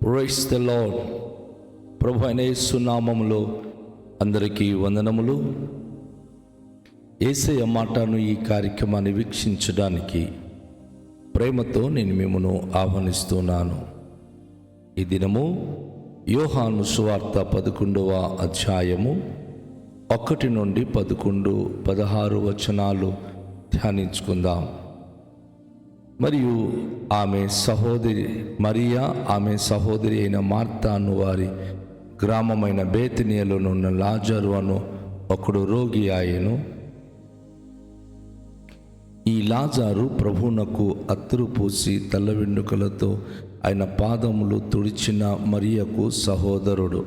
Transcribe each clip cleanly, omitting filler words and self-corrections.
Praise the lord. ప్రభు అయిన యేసు నామములో అందరికీ వందనములు. యేసయ్య మాటను ఈ కార్యక్రమాన్ని వీక్షించడానికి ప్రేమతో నేను మిమ్మను ఆహ్వానిస్తున్నాను. ఈ దినము యోహాను సువార్త 11వ అధ్యాయము 1 నుండి 11, 16 వచనాలు ధ్యానించుకుందాం. మరియు ఆమె సహోదరి మరియా, ఆమె సహోదరి అయిన మార్తా అను వారి గ్రామమైన బేతనియలోనున్న లాజరు అను ఒకడు రోగి ఆయను. ఈ లాజరు ప్రభువునకు అత్తరు పూసి తల్ల వెంట్రుకలతో ఆయన పాదములు తుడిచిన మరియకు సహోదరుడు.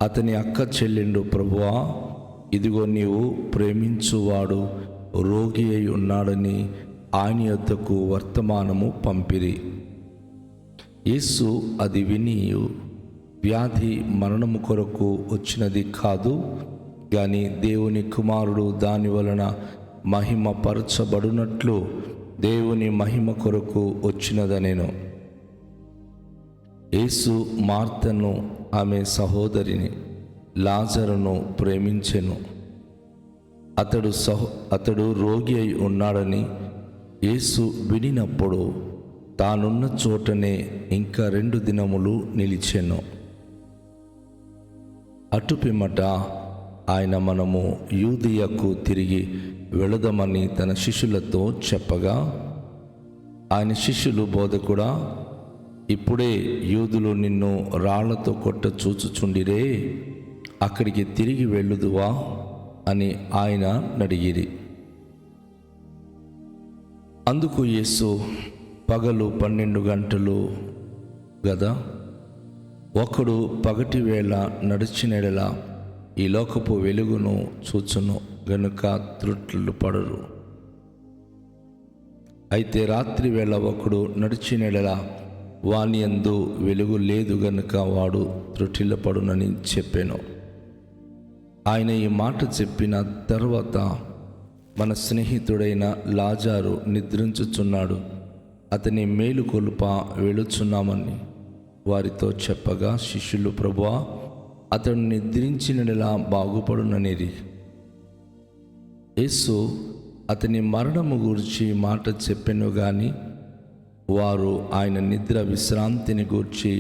అతని అక్క చెల్లెండు, ప్రభువా, ఇదిగో నీవు ప్రేమించువాడు రోగి అయి ఉన్నాడని ఆయన యొద్దకు వర్తమానము పంపిరి. యేసు అది విని, వ్యాధి మరణము కొరకు వచ్చినది కాదు, కానీ దేవుని కుమారుడు దాని వలన మహిమ పరచబడునట్లు దేవుని మహిమ కొరకు వచ్చినదనెను. యేసు మార్తను, ఆమె సహోదరిని, లాజరును ప్రేమించెను. అతడు రోగి అయి ఉన్నాడని యేసు వినినప్పుడు తానున్న చోటనే ఇంకా 2 దినములు నిలిచెను. అటుపిమ్మట ఆయన మనము యూదయకు తిరిగి వెళదమని తన శిష్యులతో చెప్పగా, ఆయన శిష్యులు, బోధకుడా, ఇప్పుడే యూదులు నిన్ను రాళ్లతో కొట్ట చూచుచుండిరే, అక్కడికి తిరిగి వెళ్ళుదువా అని ఆయన అడిగిరి. అందుకు యేసు, పగలు 12 గంటలు గదా, ఒకడు పగటి వేళ నడిచినెడల ఈ లోకపు వెలుగును చూచును గనుక త్రుట్లు పడరు. అయితే రాత్రి వేళ ఒకడు నడిచినెడల వాని యందు వెలుగు లేదు గనుక వాడు త్రుటిల్లపడునని చెప్పాను. ఆయన ఈ మాట చెప్పిన తర్వాత, మన స్నేహితుడైన లాజరు నిద్రించుచున్నాడు, అతని మేలుకొలుప వెళుచున్నామని వారితో చెప్పగా, శిష్యులు, ప్రభువా, అతడు నిద్రించినలా బాగుపడుననిరి. యేసు అతని మరణము గూర్చి మాట చెప్పెను గాని వారు ఆయన నిద్ర విశ్రాంతిని గూర్చి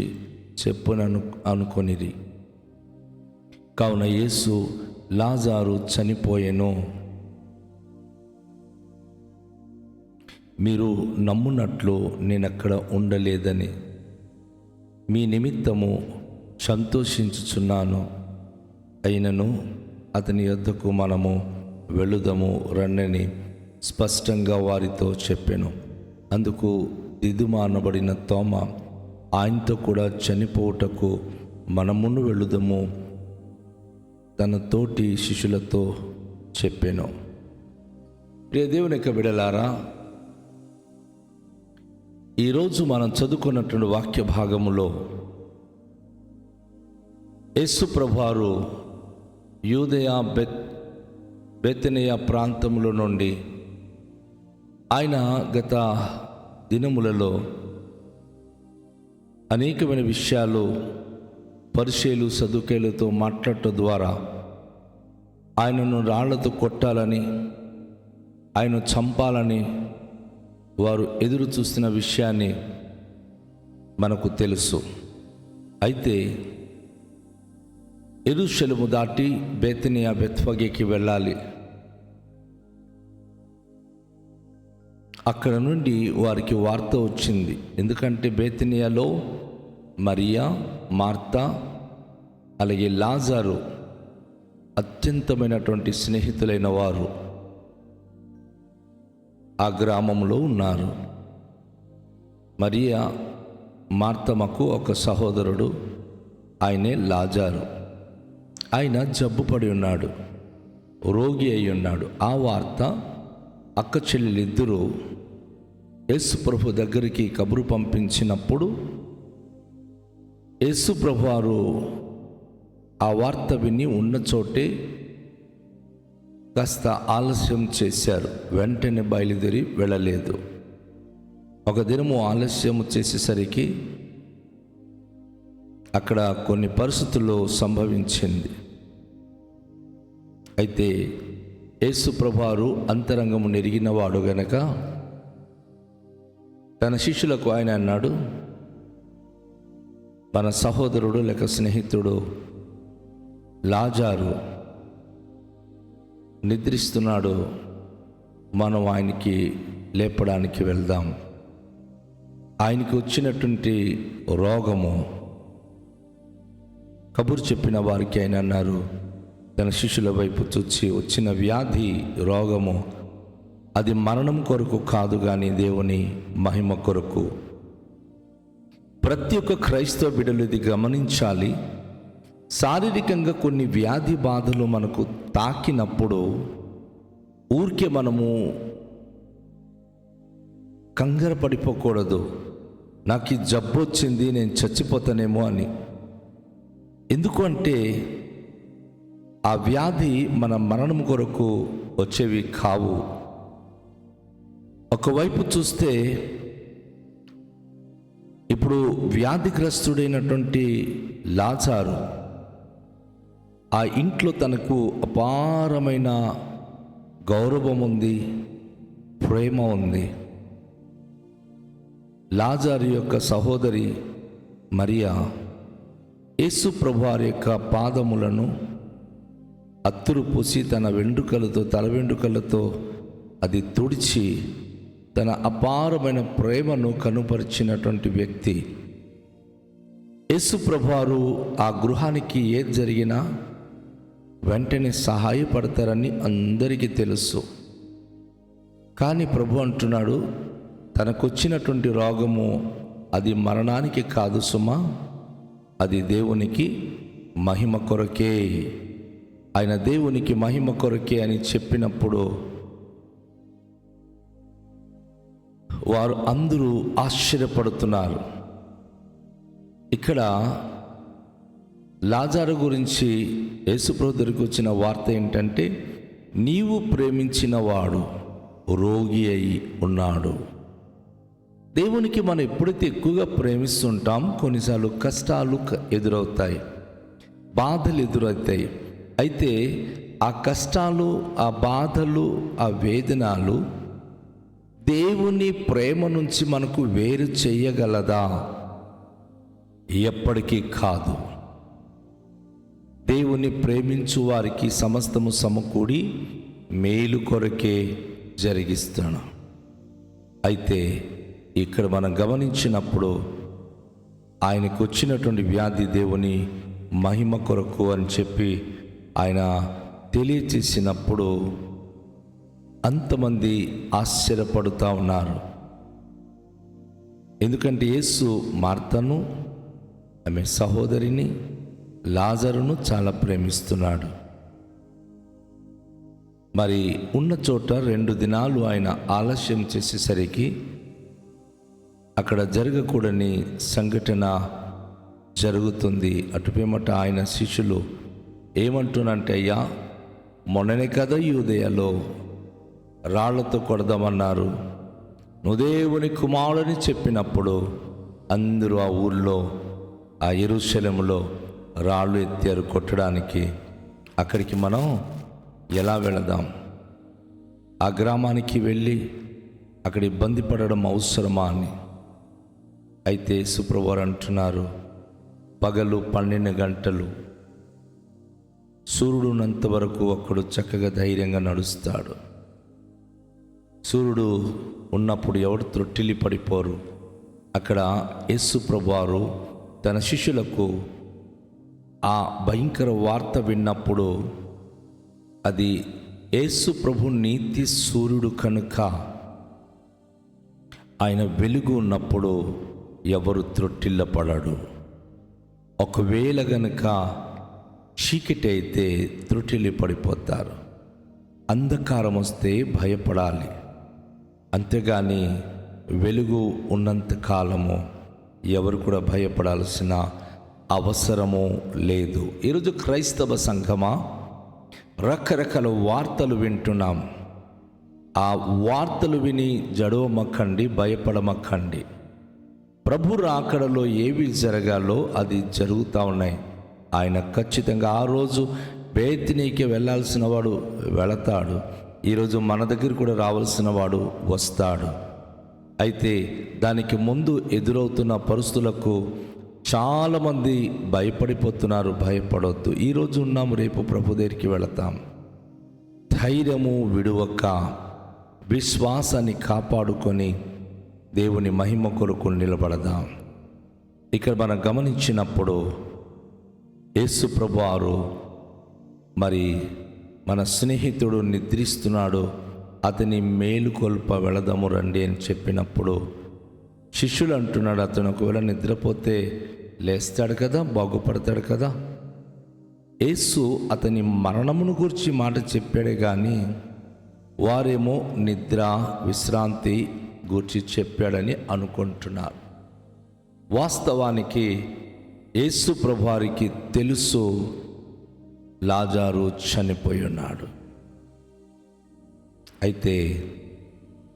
చెప్పునను అనుకొనిరి. కావున యేసు, లాజరు చనిపోయెను, మీరు నమ్మునట్లు నేనక్కడ ఉండలేదని మీ నిమిత్తము సంతోషించుచున్నాను. అయినను అతని యొద్దకు మనము వెళుదము రండని స్పష్టంగా వారితో చెప్పెను. అందుకు దిదుమ అనబడిన తోమ ఆయనతో కూడా చనిపోవుటకు మనమును వెళుదము తన తోటి శిష్యులతో చెప్పెను. ప్రియ దేవుని యొక్క బిడ్డలారా, ఈరోజు మనం చదువుకున్నటువంటి వాక్య భాగములో యేసు ప్రభువారు యూదయ బేతనియ ప్రాంతముల నుండి ఆయన గత దినములలో అనేకమైన విషయాలు పరిసయ్యులు సదుకాయులతో మాట్లాడటం ద్వారా ఆయనను రాళ్లతో కొట్టాలని, ఆయన చంపాలని వారు ఎదురు చూస్తున్న విషయాన్ని మనకు తెలుసు. అయితే యెరూషలేము దాటి బేతనియ, బెత్ఫగేకి వెళ్ళాలి. అక్కడ నుండి వారికి వార్త వచ్చింది. ఎందుకంటే బేతనియలో మరియా, మార్తా అలాగే లాజరు అత్యంతమైనటువంటి స్నేహితులైన వారు ఆ గ్రామంలో ఉన్నారు. మరియా మార్తమ్మకు ఒక సహోదరుడు, ఆయనే లాజరు. ఆయన జబ్బుపడి ఉన్నాడు, రోగి అయి ఉన్నాడు. ఆ వార్త అక్క చెల్లెలిద్దరూ యేసు ప్రభు దగ్గరికి కబురు పంపించినప్పుడు యేసు ప్రభు వారు ఆ వార్త విని ఉన్న చోటే కాస్త ఆలస్యం చేశారు. వెంటనే బయలుదేరి వెళ్ళలేదు. ఒక దినము ఆలస్యము చేసేసరికి అక్కడ కొన్ని పరిస్థితుల్లో సంభవించింది. అయితే యేసు ప్రభువారు అంతరంగము నెరిగినవాడు గనక తన శిష్యులకు ఆయన అన్నాడు, మన సహోదరుడు లేక స్నేహితుడు లాజరు నిద్రిస్తున్నాడు, మనం ఆయనకి లేపడానికి వెళ్దాం. ఆయనకి వచ్చినటువంటి రోగము కబురు చెప్పిన వారికి ఆయన అన్నారు, తన శిష్యుల వైపు చూచి, వచ్చిన వ్యాధి రోగము అది మరణం కొరకు కాదు కానీ దేవుని మహిమ కొరకు. ప్రతి ఒక్క క్రైస్తవ బిడ్డలు ఇది గమనించాలి. శారీరకంగా కొన్ని వ్యాధి బాధలు మనకు తాకినప్పుడు ఊరికే మనము కంగారు పడిపోకూడదు. నాకు ఈ జబ్బు వచ్చింది, నేను చచ్చిపోతానేమో అని. ఎందుకంటే ఆ వ్యాధి మన మరణం కొరకు వచ్చేవి కావు. ఒకవైపు చూస్తే ఇప్పుడు వ్యాధిగ్రస్తుడైనటువంటి లాజరు ఆ ఇంట్లో తనకు అపారమైన గౌరవం ఉంది, ప్రేమ ఉంది. లాజరు యొక్క సహోదరి మరియా యేసు ప్రభువారి యొక్క పాదములను అత్తురు పూసి తన వెంట్రుకలతో, తల వెంట్రుకలతో అది తుడిచి తన అపారమైన ప్రేమను కనుపరిచినటువంటి వ్యక్తి. యేసు ప్రభువారు ఆ గృహానికి ఏది జరిగినా వెంటనే సహాయపడతారని అందరికీ తెలుసు. కానీ ప్రభు అంటున్నాడు, తనకొచ్చినటువంటి రోగము అది మరణానికి కాదు సుమా, అది దేవునికి మహిమ కొరకే. ఆయన దేవునికి మహిమ కొరకే అని చెప్పినప్పుడు వారు అందరూ ఆశ్చర్యపడుతున్నారు. ఇక్కడ లాజరు గురించి యేసుప్రభు దగ్గరికి వచ్చిన వార్త ఏంటంటే, నీవు ప్రేమించిన వాడు రోగి అయి ఉన్నాడు. దేవునికి మనం ఎప్పుడైతే ఎక్కువగా ప్రేమిస్తుంటాం, కొన్నిసార్లు కష్టాలు ఎదురవుతాయి, బాధలు ఎదురవుతాయి. అయితే ఆ కష్టాలు, ఆ బాధలు, ఆ వేదనలు దేవుని ప్రేమ నుంచి మనకు వేరు చేయగలదా? ఎప్పటికీ కాదు. దేవుని ప్రేమించు వారికి సమస్తము సమకూడి మేలు కొరకే జరిగిస్తాను. అయితే ఇక్కడ మనం గమనించినప్పుడు ఆయనకు వచ్చినటువంటి వ్యాధి దేవుని మహిమ కొరకు అని చెప్పి ఆయన తెలియచేసినప్పుడు అంతమంది ఆశ్చర్యపడుతూ ఉన్నారు. ఎందుకంటే యేసు మార్తను, ఆమె సహోదరిని, లాజరును చాలా ప్రేమిస్తున్నాడు. మరి ఉన్న చోట 2 దినాలు ఆయన ఆలస్యం చేసేసరికి అక్కడ జరగకూడని సంఘటన జరుగుతుంది. అటుపేమట ఆయన శిష్యులు ఏమంటున్నంటే, అయ్యా మొన్ననే కదా యూదయలో రాళ్లతో కొడదామన్నారు, నువ్వు దేవుని కుమారుని చెప్పినప్పుడు అందరూ ఆ ఊళ్ళో, ఆ యెరూషలేములో రాళ్ళు ఎత్తారు కొట్టడానికి. అక్కడికి మనం ఎలా వెళదాం? ఆ గ్రామానికి వెళ్ళి అక్కడ ఇబ్బంది పడడం అవసరమా అని. అయితే యేసుప్రభువారు అంటున్నారు, పగలు 12 గంటలు సూర్యుడు ఉన్నంత వరకు అక్కడు చక్కగా ధైర్యంగా నడుస్తాడు. సూర్యుడు ఉన్నప్పుడు ఎవరు త్రొట్టిల్లి పడిపోరు. అక్కడ యేసు ప్రభువారు తన శిష్యులకు ఆ భయంకర వార్త విన్నప్పుడు, అది యేసు ప్రభు నీతి సూర్యుడు కనుక ఆయన వెలుగు ఉన్నప్పుడు ఎవరు త్రొట్టిల్లపడడు. ఒకవేళ గనుక చీకటి అయితే త్రొట్టిల్లి పడిపోతారు. అంధకారం వస్తే భయపడాలి, అంతేగాని వెలుగు ఉన్నంత కాలము ఎవరు కూడా భయపడాల్సిన అవసరము లేదు. ఈరోజు క్రైస్తవ సంఘమా, రకరకాల వార్తలు వింటున్నాం. ఆ వార్తలు విని జడవమక్కండి, భయపడమక్కండి. ప్రభు రాకడలో ఏవి జరగాలో అది జరుగుతూ ఉన్నాయి. ఆయన ఖచ్చితంగా ఆ రోజు బేతనీకి వెళ్ళాల్సిన వాడు వెళతాడు. ఈరోజు మన దగ్గర కూడా రావాల్సిన వాడు వస్తాడు. అయితే దానికి ముందు ఎదురవుతున్న పరిస్థితులకు చాలామంది భయపడిపోతున్నారు. భయపడొద్దు. ఈరోజు ఉన్నాము, రేపు ప్రభు దగ్గరికి వెళతాం. ధైర్యము విడువక విశ్వాసాన్ని కాపాడుకొని దేవుని మహిమ కొరకు నిలబడదాం. ఇక్కడ మనం గమనించినప్పుడు యేసు ప్రభువారు మరి మన స్నేహితుడు నిద్రిస్తున్నాడు, అతని మేలుకొల్ప వెళదాము రండి అని చెప్పినప్పుడు శిష్యులు అంటున్నాడు, అతను ఒకవేళ నిద్రపోతే లేస్తాడు కదా, బాగుపడతాడు కదా. యేసు అతని మరణమును గురించి మాట చెప్పాడే కానీ వారేమో నిద్ర విశ్రాంతి గూర్చి చెప్పాడని అనుకుంటున్నారు. వాస్తవానికి యేసు ప్రభువారికి తెలుసు లాజరు చనిపోయి ఉన్నాడు. అయితే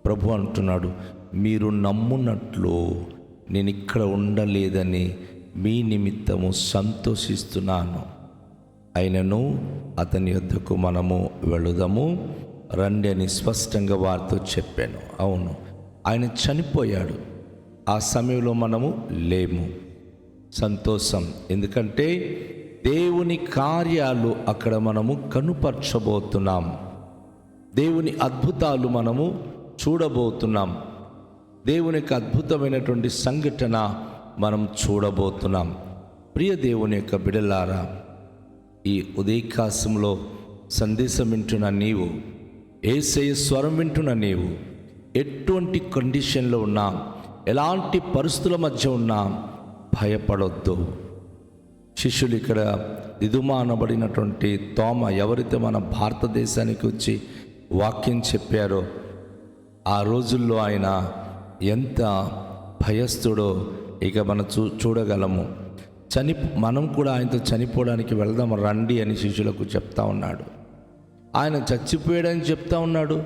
ప్రభు అంటున్నాడు, మీరు నమ్మునట్లు నేను ఇక్కడ ఉండలేదని మీ నిమిత్తము సంతోషిస్తున్నాను. అయినను అతని యొద్దకు మనము వెళుదాము రండి అని స్పష్టంగా వారితో చెప్పాను. అవును, ఆయన చనిపోయాడు. ఆ సమయంలో మనము లేము. సంతోషం, ఎందుకంటే దేవుని కార్యాలు అక్కడ మనము కనుపరచబోతున్నాం. దేవుని అద్భుతాలు మనము చూడబోతున్నాం. దేవునికి అద్భుతమైనటువంటి సంఘటన మనం చూడబోతున్నాం. ప్రియ దేవుని యొక్క బిడలారా, ఈ ఉదయకాశంలో సందేశం వింటున్న నీవు, యేసయ్య స్వరం వింటున్న నీవు, ఎటువంటి కండిషన్లో ఉన్నా, ఎలాంటి పరిస్థితుల మధ్య ఉన్నా భయపడొద్దు. శిష్యులు ఇక్కడ దిదుమ అనబడినటువంటి తోమ ఎవరైతే మన భారతదేశానికి వచ్చి వాక్యం చెప్పారో ఆ రోజుల్లో ఆయన ఎంత భయస్థుడో ఇక మనం చూడగలము. మనం కూడా ఆయనతో చనిపోవడానికి వెళ్దాం రండి అని శిష్యులకు చెప్తా ఉన్నాడు. ఆయన చచ్చిపోయాడని చెప్తా ఉన్నాడు.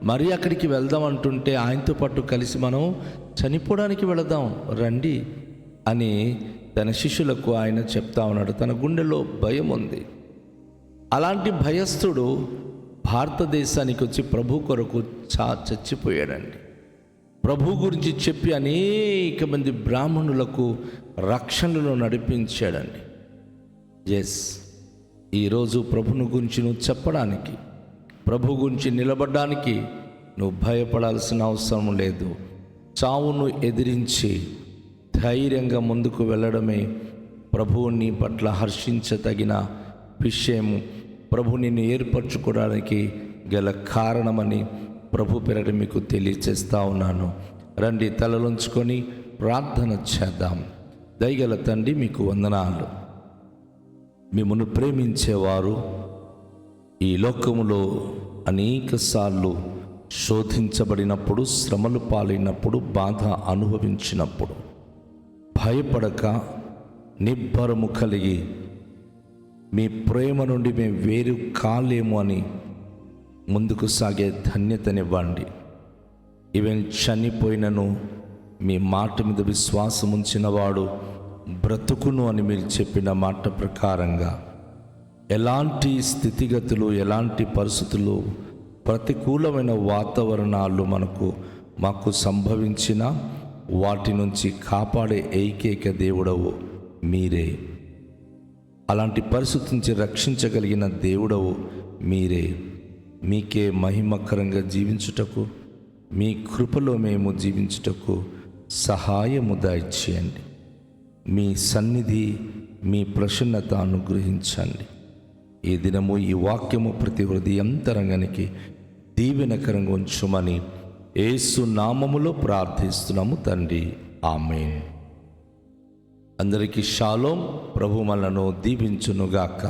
మరి అక్కడికి వెళ్దాం అంటుంటే ఆయనతో పాటు కలిసి మనం చనిపోవడానికి వెళదాం రండి అని తన శిష్యులకు ఆయన చెప్తా ఉన్నాడు. తన గుండెలో భయం ఉంది. అలాంటి భయస్థుడు భారతదేశానికి వచ్చి ప్రభు కొరకు చచ్చిపోయాడండి. ప్రభు గురించి చెప్పి అనేక మంది బ్రాహ్మణులకు రక్షణలో నడిపించాడండి. ఎస్, ఈరోజు ప్రభుని గురించి నువ్వు చెప్పడానికి, ప్రభు గురించి నిలబడడానికి నువ్వు భయపడాల్సిన అవసరం లేదు. చావును ఎదిరించి ధైర్యంగా ముందుకు వెళ్ళడమే ప్రభువు నీ పట్ల హర్షించదగిన విషయము. ప్రభు నిన్ను ఏర్పరచుకోవడానికి గల కారణమని ప్రభు పేరట మీకు తెలియచేస్తా ఉన్నాను. రండి, తలలుంచుకొని ప్రార్థన చేద్దాం. దయగల తండ్రి, మీకు వందనాలు. మిమ్మల్ని ప్రేమించేవారు ఈ లోకములో అనేక సార్లు శోధించబడినప్పుడు, శ్రమలు పాలైనప్పుడు, బాధ అనుభవించినప్పుడు భయపడక నిబ్బరము కలిగి మీ ప్రేమ నుండి మేము వేరు కాలేము అని ముందుకు సాగే ధన్యతనివ్వండి. ఈవెన్ చనిపోయినను మీ మాట మీద విశ్వాసం ఉంచినవాడు బ్రతుకును అని మీరు చెప్పిన మాట ప్రకారంగా ఎలాంటి స్థితిగతులు, ఎలాంటి పరిస్థితులు, ప్రతికూలమైన వాతావరణాలు మాకు సంభవించిన వాటి నుంచి కాపాడే ఏకైక దేవుడవు మీరే. అలాంటి పరిస్థితి నుంచి రక్షించగలిగిన దేవుడవు మీరే. మీకే మహిమకరంగా జీవించుటకు, మీ కృపలో మేము జీవించుటకు సహాయము దయచేయండి. మీ సన్నిధి, మీ ప్రసన్నత అనుగ్రహించండి. ఈ దినము ఈ వాక్యము ప్రతి హృదయంతరంగానికి దీవెనకరంగా ఉంచుమని యేసు నామములో ప్రార్థిస్తున్నాము తండ్రి, ఆమేన్. అందరికీ షాలోం. ప్రభు మనలను దీవించునుగాక.